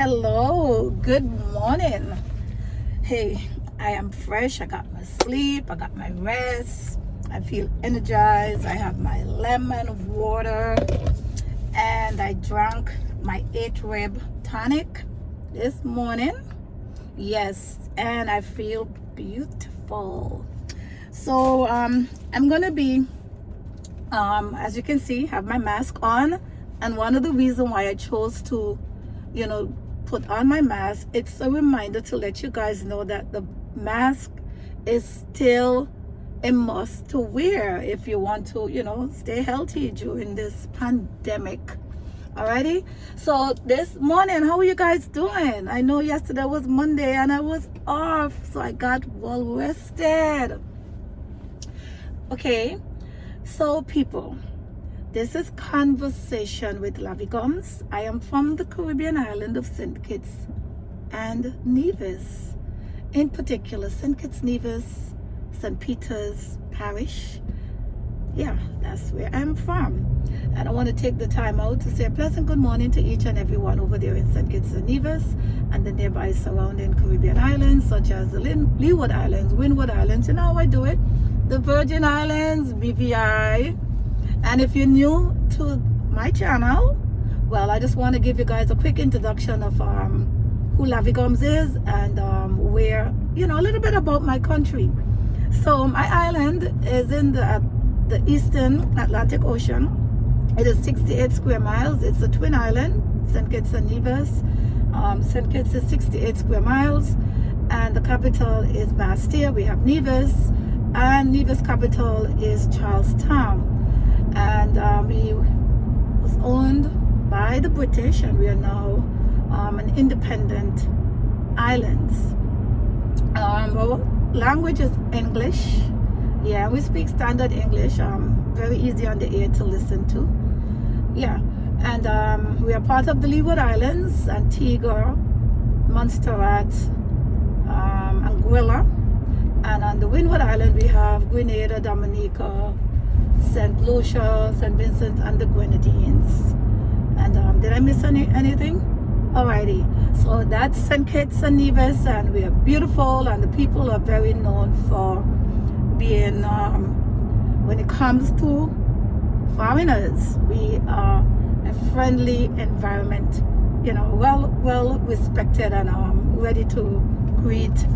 Hello, good morning. Hey, I am fresh. I got my sleep, I got my rest. I feel energized. I have my lemon water and I drank my 8 rib tonic this morning. Yes, and I feel beautiful. So I'm gonna be as you can see, have my mask on. And one of the reasons why I chose to put on my mask, it's a reminder to let you guys know that the mask is still a must to wear if you want to stay healthy during this pandemic. Alrighty, so this morning, how are you guys doing? I know yesterday was Monday and I was off, so I got well rested. Okay, so people, this is Conversation with Lavi Gums. I am from the Caribbean island of St. Kitts and Nevis. In particular, St. Kitts, Nevis, St. Peter's Parish. Yeah, that's where I'm from. And I want to take the time out to say a pleasant good morning to each and everyone over there in St. Kitts and Nevis and the nearby surrounding Caribbean islands such as the Leeward Islands, Windward Islands. You know how I do it? The Virgin Islands, BVI. And if you're new to my channel, well, I just want to give you guys a quick introduction of who Lavi Gums is and where, a little bit about my country. So my island is in the Eastern Atlantic Ocean. It is 68 square miles. It's a twin island, St. Kitts and Nevis. St. Kitts is 68 square miles, and the capital is Bastia. We have Nevis, and Nevis capital is Charlestown. And we was owned by the British, and we are now an independent island. Our language is English. Yeah, we speak standard English. Very easy on the ear to listen to. Yeah, and we are part of the Leeward Islands, Antigua, Montserrat, Anguilla, and on the Windward Island we have Grenada, Dominica, St. Lucia, St. Vincent, and the Grenadines. And did I miss anything? Alrighty, so that's St. Kitts and Nevis, and we are beautiful, and the people are very known for being, when it comes to foreigners, we are a friendly environment, well respected and ready to greet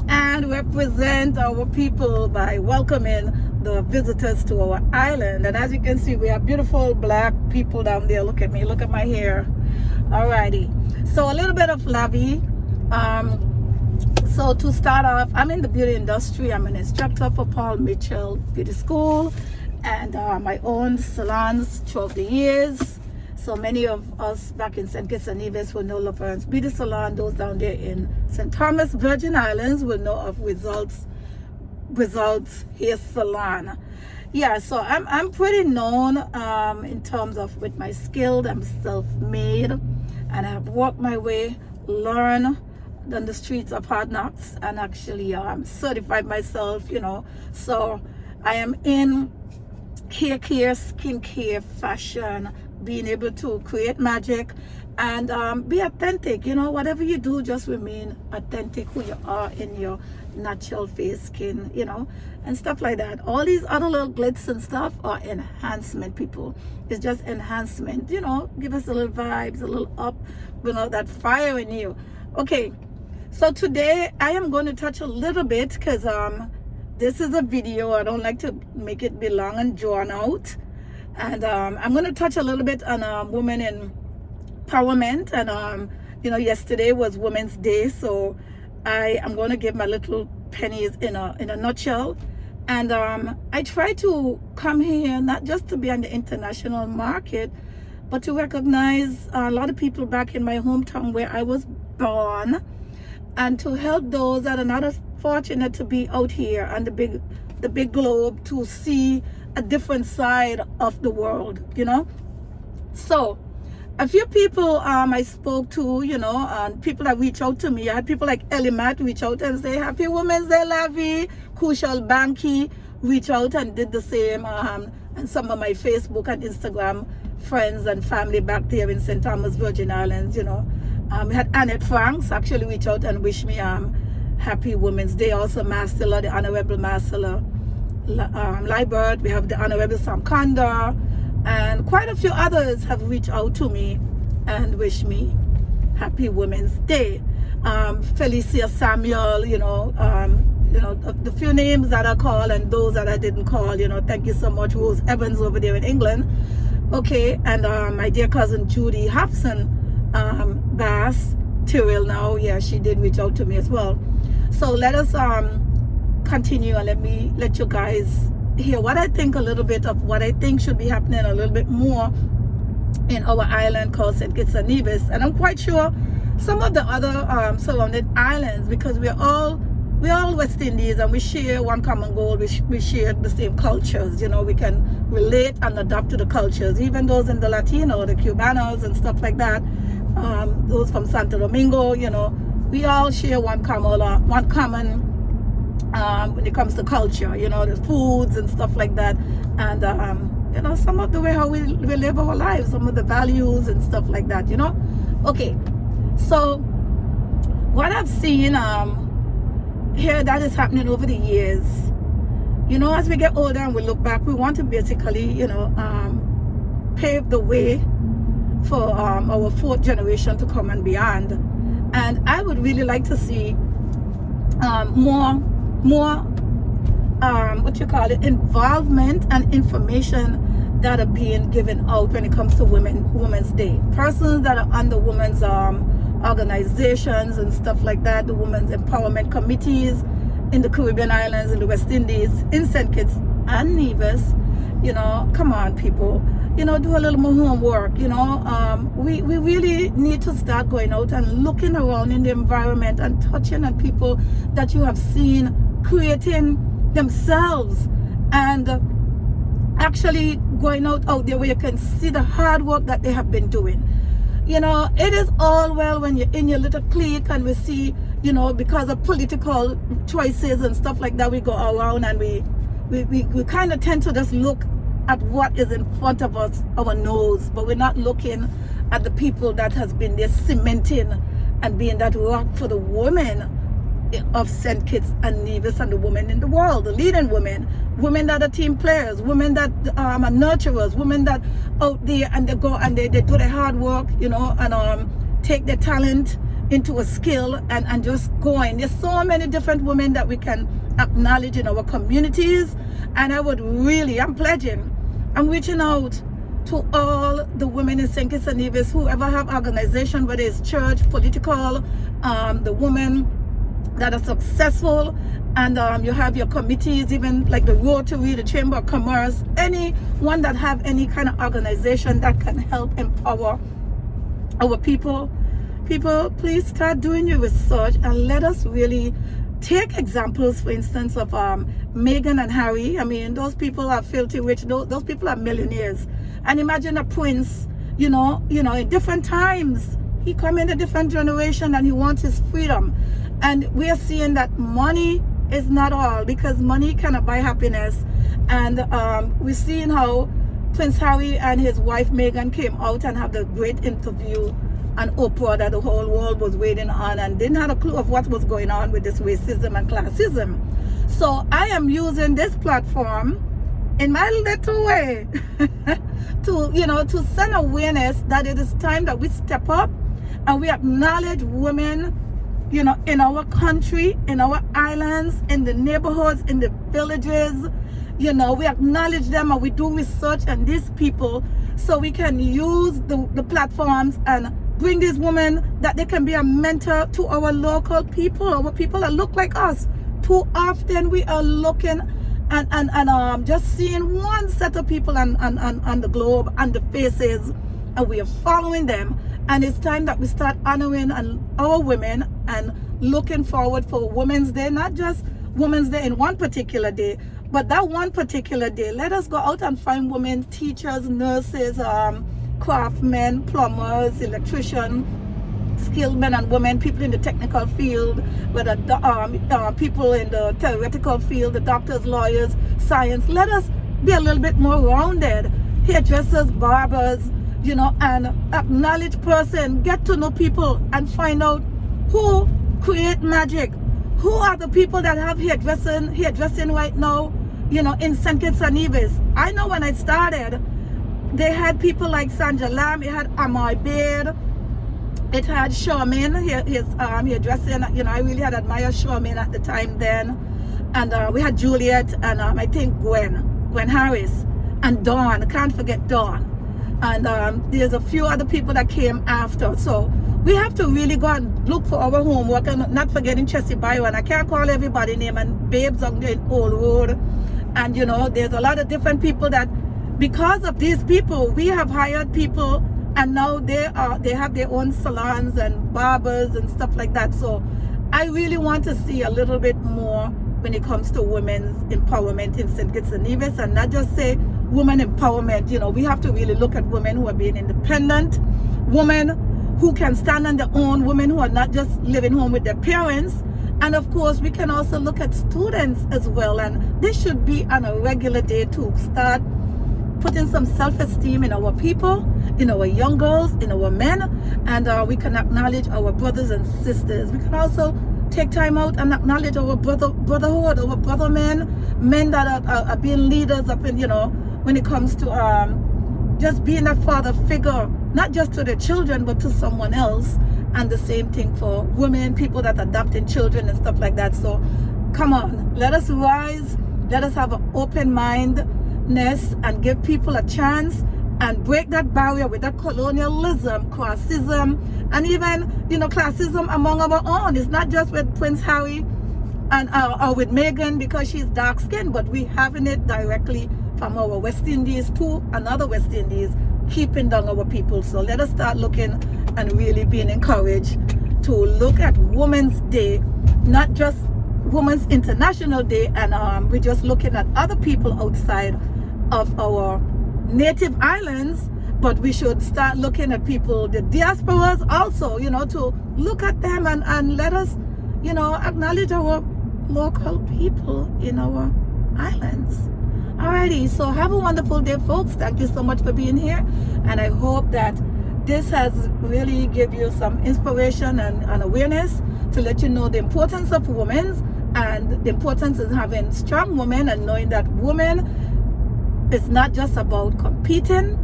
and represent our people by welcoming the visitors to our island. And as you can see, we have beautiful black people down there. Look at me, look at my hair. Alrighty, so a little bit of Lavi. So to start off, I'm in the beauty industry. I'm an instructor for Paul Mitchell Beauty School, and I owned salons throughout the years. So many of us back in St. Kitts and Nevis will know Laverne's Beauty Salon. Those down there in St. Thomas, Virgin Islands will know of Results Hair Salon. Yeah, so I'm pretty known in terms of with my skill. I'm self-made, and I've worked my way, learned on the streets of Hard Knocks, and actually certified myself, so I am in hair care, skin care, fashion, being able to create magic and be authentic. Whatever you do, just remain authentic, who you are in your natural face, skin, and stuff like that. All these other little glitz and stuff are enhancement, people. It's just enhancement, give us a little vibes, a little up, that fire in you. Okay, so today I am going to touch a little bit because this is a video. I don't like to make it be long and drawn out. And I'm going to touch a little bit on women empowerment. And yesterday was Women's Day, so I am going to give my little pennies in a nutshell. And I try to come here not just to be on the international market, but to recognize a lot of people back in my hometown where I was born, and to help those that are not as fortunate to be out here on the big globe to see a different side of the world. So a few people I spoke to, and people that reach out to me. I had people like Ellie Matt reach out and say Happy Women's Day, Lavi. Kushal Banki reach out and did the same, and some of my Facebook and Instagram friends and family back there in St. Thomas, Virgin Islands, We had Annette Franks actually reach out and wish me Happy Women's Day. Also Marcella, the Honorable Marcella Liebert. We have the Honorable Sam Kanda, and quite a few others have reached out to me and wish me Happy Women's Day. Felicia Samuel, the few names that I call and those that I didn't call, thank you so much. Rose Evans over there in England. Okay, and my dear cousin Judy Hobson Bass Tyrrell now, yeah, she did reach out to me as well. So let us continue and let you guys hear what I think a little bit of what I think should be happening a little bit more in our island called St. Kitts and Nevis. And I'm quite sure some of the other surrounding islands, because we're all West Indies and we share one common goal. We share the same cultures. We can relate and adapt to the cultures, even those in the Latino, the Cubanos and stuff like that. Those from Santo Domingo, we all share one common when it comes to culture, the foods and stuff like that, and some of the way how we live our lives, some of the values and stuff like that. Okay, so what I've seen here that is happening over the years, as we get older and we look back, we want to basically pave the way for our fourth generation to come and beyond. And I would really like to see more involvement and information that are being given out when it comes to Women's Day. Persons that are under women's organizations and stuff like that, the women's empowerment committees in the Caribbean islands, in the West Indies, in St. Kitts and Nevis, come on people, do a little more homework. We really need to start going out and looking around in the environment and touching on people that you have seen creating themselves, and actually going out there where you can see the hard work that they have been doing. It is all well when you're in your little clique and we see, because of political choices and stuff like that, we go around and we kind of tend to just look at what is in front of us, our nose, but we're not looking at the people that has been there cementing and being that rock for the women of St. Kitts and Nevis and the women in the world, the leading women that are team players, women that are nurturers, women that out there and they go and they do their hard work, and take their talent into a skill and just going. There's so many different women that we can acknowledge in our communities, and I'm reaching out to all the women in St. Kitts and Nevis, whoever have organization, whether it's church, political, the women that are successful, and you have your committees, even like the Rotary, the Chamber of Commerce, anyone that have any kind of organization that can help empower our people. People, please start doing your research and let us really take examples, for instance, of Meghan and Harry. I mean, those people are filthy rich. Those people are millionaires. And imagine a prince, in different times. He come in a different generation and he wants his freedom. And we are seeing that money is not all, because money cannot buy happiness. And we're seeing how Prince Harry and his wife Meghan came out and have the great interview on Oprah that the whole world was waiting on and didn't have a clue of what was going on with this racism and classism. So I am using this platform in my little way to send awareness that it is time that we step up and we acknowledge women, in our country, in our islands, in the neighborhoods, in the villages. We acknowledge them and we do research on these people so we can use the platforms and bring these women that they can be a mentor to our local people, our people that look like us. Too often we are looking and just seeing one set of people on the globe and the faces, and we are following them. And it's time that we start honoring our women and looking forward for Women's Day, not just Women's Day in one particular day, but that one particular day. Let us go out and find women, teachers, nurses, craftsmen, plumbers, electricians, skilled men and women, people in the technical field, whether people in the theoretical field, the doctors, lawyers, science. Let us be a little bit more rounded. Hairdressers, barbers, you know, and acknowledge person, get to know people, and find out who create magic. Who are the people that have hairdressing right now, you know, in St. Kitts and Nevis? I know when I started, they had people like Sandra Lamb, it had Amar Baird, it had Charmaine, his hairdressing, you know, I really had admired Charmaine at the time then. And we had Juliet and I think Gwen Harris and Dawn, I can't forget Dawn. And there's a few other people that came after. So we have to really go and look for our homework, and not forgetting Chessie Byron. I can't call everybody name, and Babes on the Old Road. And you know, there's a lot of different people that, because of these people, we have hired people, and now they have their own salons and barbers and stuff like that. So I really want to see a little bit more when it comes to women's empowerment in St. Kitts and Nevis, and not just say women empowerment. You know, we have to really look at women who are being independent, women who can stand on their own, women who are not just living home with their parents. And of course, we can also look at students as well. And this should be on a regular day to start putting some self-esteem in our people, in our young girls, in our men. And we can acknowledge our brothers and sisters. We can also take time out and acknowledge our brotherhood, our brother men that are being leaders up in, you know, when it comes to just being a father figure, not just to their children, but to someone else. And the same thing for women, people that are adopting children and stuff like that. So come on, let us rise, let us have an open mindedness and give people a chance and break that barrier with that colonialism, classism, and even, you know, classism among our own. It's not just with Prince Harry and or with Meghan because she's dark skinned, but we having it directly from our West Indies to another West Indies, keeping down our people. So let us start looking and really being encouraged to look at Women's Day, not just Women's International Day, and we're just looking at other people outside of our native islands, but we should start looking at people, the diasporas also, you know, to look at them and let us, you know, acknowledge our local people in our islands. Alrighty, so have a wonderful day, folks. Thank you so much for being here, and I hope that this has really give you some inspiration and awareness to let you know the importance of women and the importance of having strong women, and knowing that women, it's not just about competing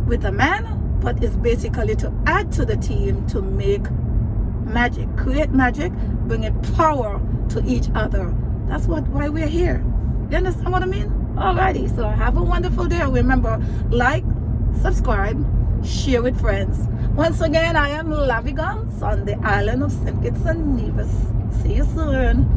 with a man, but it's basically to add to the team to make magic, create magic, bringing power to each other. That's why we're here. You understand what I mean? Alrighty, so have a wonderful day. Remember, like, subscribe, share with friends. Once again, I am Lavi Gums on the island of St. Kitts and Nevis. See you soon.